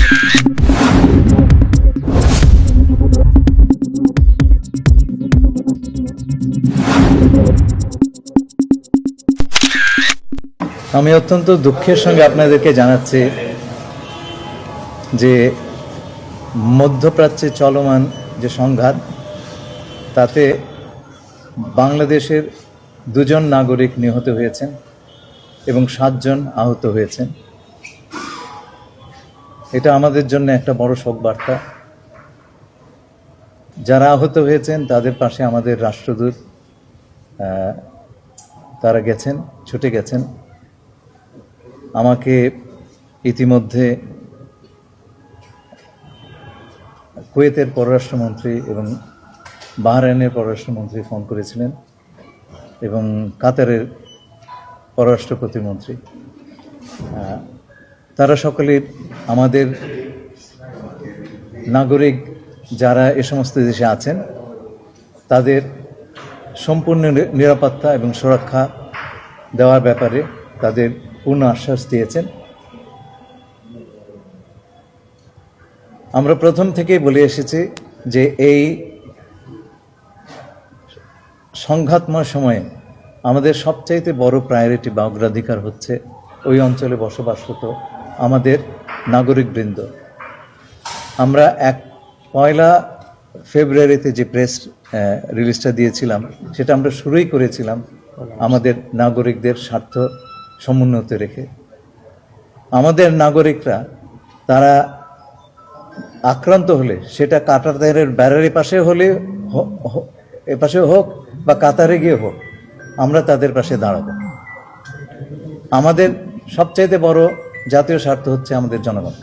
আমি অত্যন্ত দুঃখের সঙ্গে আপনাদেরকে জানাচ্ছি যে মধ্যপ্রাচ্যে চলমান যে সংঘাত, তাতে বাংলাদেশের 2 জন নাগরিক নিহত হয়েছেন এবং 7 জন আহত হয়েছেন। এটা আমাদের জন্য একটা বড় শোক বার্তা। যারা আহত হয়েছেন তাদের পাশে আমাদের রাষ্ট্রদূত তারা গেছেন, ছুটে গেছেন। আমাকে ইতিমধ্যে কুয়েতের পররাষ্ট্রমন্ত্রী এবং বাহরাইনের পররাষ্ট্রমন্ত্রী ফোন করেছিলেন এবং কাতারের পররাষ্ট্র প্রতিমন্ত্রী। তারা সকলে আমাদের নাগরিক যারা এ সমস্ত দেশে আছেন তাদের সম্পূর্ণ নিরাপত্তা এবং সুরক্ষা দেওয়ার ব্যাপারে তাদের পূর্ণ আশ্বাস দিয়েছেন। আমরা প্রথম থেকেই বলে এসেছি যে এই সংঘাতময় সময়ে আমাদের সবচাইতে বড় প্রায়োরিটি বা অগ্রাধিকার হচ্ছে ওই অঞ্চলে বসবাসরত আমাদের নাগরিকবৃন্দ। আমরা 1 ফেব্রুয়ারিতে যে প্রেস রিলিজটা দিয়েছিলাম সেটা আমরা শুরুই করেছিলাম আমাদের নাগরিকদের স্বার্থ সমুন্নত রেখে। আমাদের নাগরিকরা তারা আক্রান্ত হলে সেটা কাতারের ব্যারারের পাশে হলে এপাশে হোক বা কাতারে গিয়ে হোক, আমরা তাদের পাশে দাঁড়াবো। আমাদের সবচাইতে বড় জাতীয় স্বার্থ হচ্ছে আমাদের জনগণ।